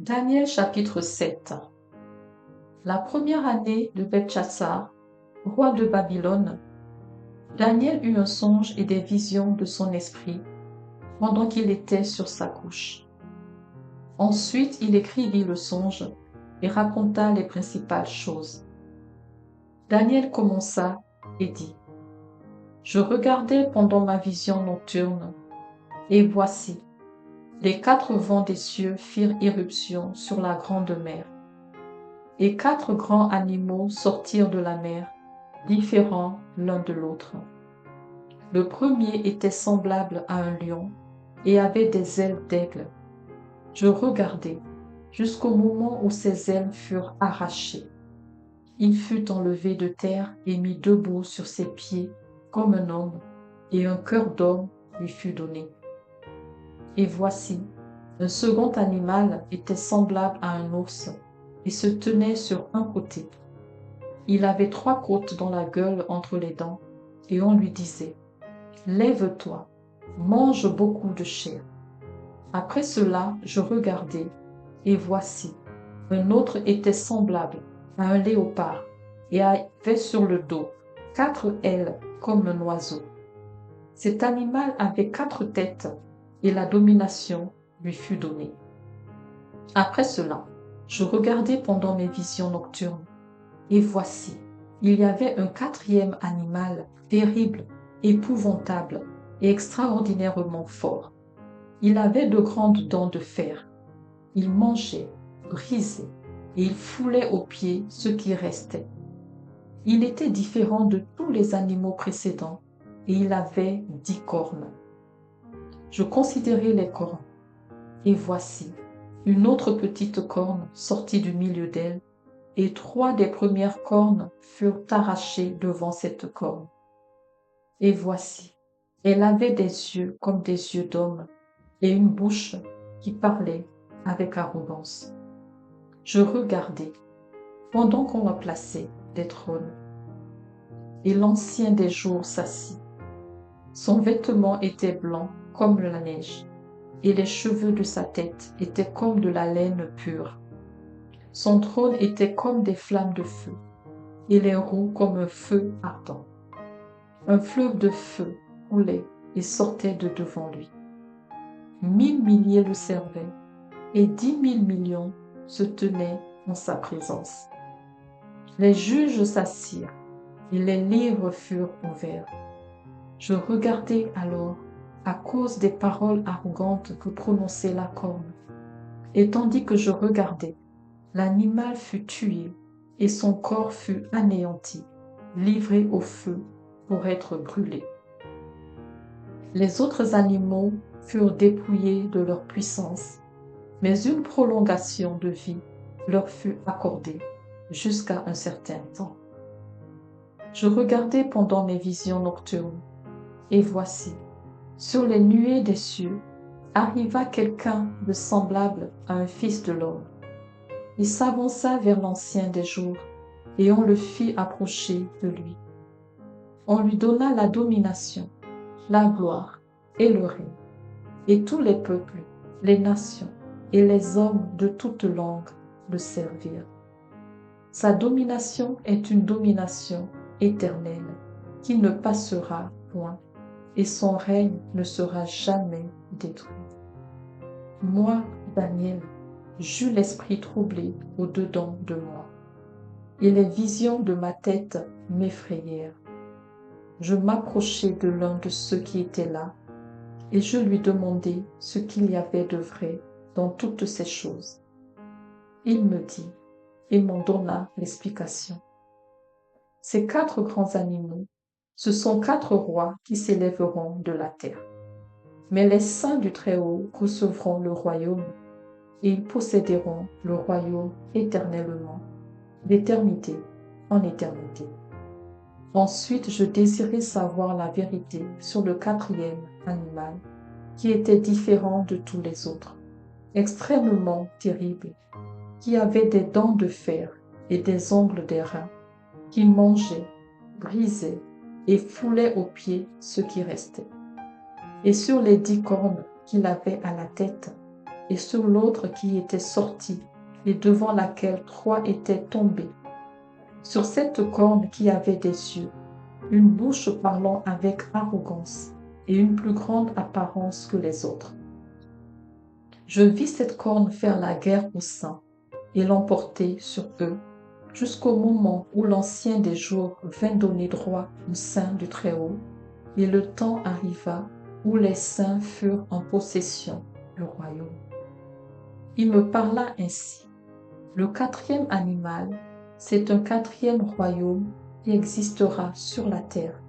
Daniel chapitre 7. La première année de Beltchassar, roi de Babylone, Daniel eut un songe et des visions de son esprit pendant qu'il était sur sa couche. Ensuite, il écrivit le songe et raconta les principales choses. Daniel commença et dit: Je regardais pendant ma vision nocturne, et voici, les 4 vents des cieux firent irruption sur la grande mer. Et 4 grands animaux sortirent de la mer, différents l'un de l'autre. Le premier était semblable à un lion et avait des ailes d'aigle. Je regardai jusqu'au moment où ses ailes furent arrachées. Il fut enlevé de terre et mis debout sur ses pieds comme un homme, et un cœur d'homme lui fut donné. Et voici, un second animal était semblable à un ours et se tenait sur un côté. Il avait 3 côtes dans la gueule entre les dents, et on lui disait: Lève-toi, mange beaucoup de chair. Après cela, je regardai, et voici, un autre était semblable à un léopard, et avait sur le dos 4 ailes comme un oiseau. Cet animal avait 4 têtes, et la domination lui fut donnée. Après cela, je regardai pendant mes visions nocturnes, et voici, il y avait un 4e animal, terrible, épouvantable et extraordinairement fort. Il avait de grandes dents de fer. Il mangeait, brisait, et il foulait aux pieds ce qui restait. Il était différent de tous les animaux précédents, et il avait 10 cornes. Je considérai les cornes, et voici, une autre petite corne sortit du milieu d'elle, et 3 des premières cornes furent arrachées devant cette corne. Et voici, elle avait des yeux comme des yeux d'homme, et une bouche qui parlait avec arrogance. Je regardai, pendant qu'on remplaçait des trônes, et l'Ancien des jours s'assit. Son vêtement était blanc comme la neige, et les cheveux de sa tête étaient comme de la laine pure. Son trône était comme des flammes de feu, et les roues comme un feu ardent. Un fleuve de feu coulait et sortait de devant lui. 1000 milliers le servaient, et 10 000 millions se tenaient en sa présence. Les juges s'assirent, et les livres furent ouverts. Je regardai alors à cause des paroles arrogantes que prononçait la corne. Et tandis que je regardais, l'animal fut tué, et son corps fut anéanti, livré au feu pour être brûlé. Les autres animaux furent dépouillés de leur puissance, mais une prolongation de vie leur fut accordée jusqu'à un certain temps. Je regardai pendant mes visions nocturnes, et voici, sur les nuées des cieux, arriva quelqu'un de semblable à un fils de l'homme. Il s'avança vers l'Ancien des jours, et on le fit approcher de lui. On lui donna la domination, la gloire et le règne, et tous les peuples, les nations et les hommes de toutes langues le servirent. Sa domination est une domination éternelle qui ne passera point, et son règne ne sera jamais détruit. Moi, Daniel, j'eus l'esprit troublé au-dedans de moi, et les visions de ma tête m'effrayèrent. Je m'approchai de l'un de ceux qui étaient là, et je lui demandai ce qu'il y avait de vrai dans toutes ces choses. Il me dit, et m'en donna l'explication. Ces 4 grands animaux, ce sont 4 rois qui s'élèveront de la terre. Mais les saints du Très-Haut recevront le royaume, et ils posséderont le royaume éternellement, d'éternité en éternité. Ensuite, je désirais savoir la vérité sur le 4e animal, qui était différent de tous les autres, extrêmement terrible, qui avait des dents de fer et des ongles d'airain, qui mangeait, brisait et foulait aux pieds ce qui restait. Et sur les 10 cornes qu'il avait à la tête, et sur l'autre qui était sortie, et devant laquelle 3 étaient tombés. Sur cette corne qui avait des yeux, une bouche parlant avec arrogance, et une plus grande apparence que les autres. Je vis cette corne faire la guerre aux saints et l'emporter sur eux, jusqu'au moment où l'Ancien des jours vint donner droit aux saints du Très-Haut, et le temps arriva où les saints furent en possession du royaume. Il me parla ainsi. Le 4e animal, c'est un 4e royaume qui existera sur la terre,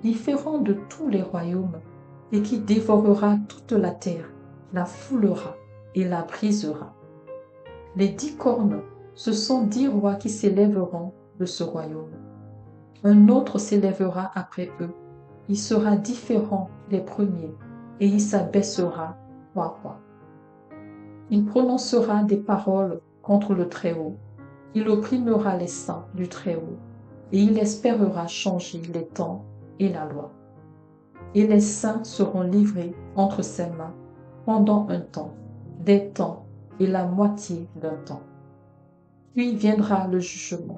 différent de tous les royaumes, et qui dévorera toute la terre, la foulera et la brisera. Les 10 cornes, ce sont 10 rois qui s'élèveront de ce royaume. Un autre s'élèvera après eux. Il sera différent des premiers, et il s'abaissera 3 fois. Il prononcera des paroles contre le Très-Haut. Il opprimera les saints du Très-Haut, et il espérera changer les temps et la loi. Et les saints seront livrés entre ses mains pendant un temps, des temps et la moitié d'un temps. Puis viendra le jugement,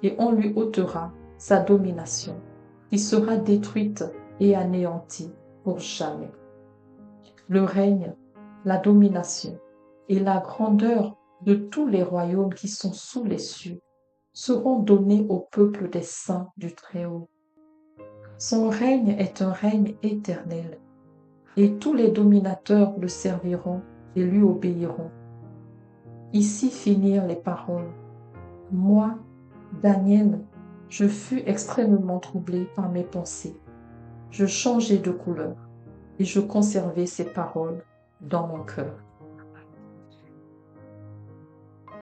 et on lui ôtera sa domination, qui sera détruite et anéantie pour jamais. Le règne, la domination et la grandeur de tous les royaumes qui sont sous les cieux seront donnés au peuple des saints du Très-Haut. Son règne est un règne éternel, et tous les dominateurs le serviront et lui obéiront. Ici finirent les paroles. Moi, Daniel, je fus extrêmement troublé par mes pensées. Je changeai de couleur et je conservai ces paroles dans mon cœur.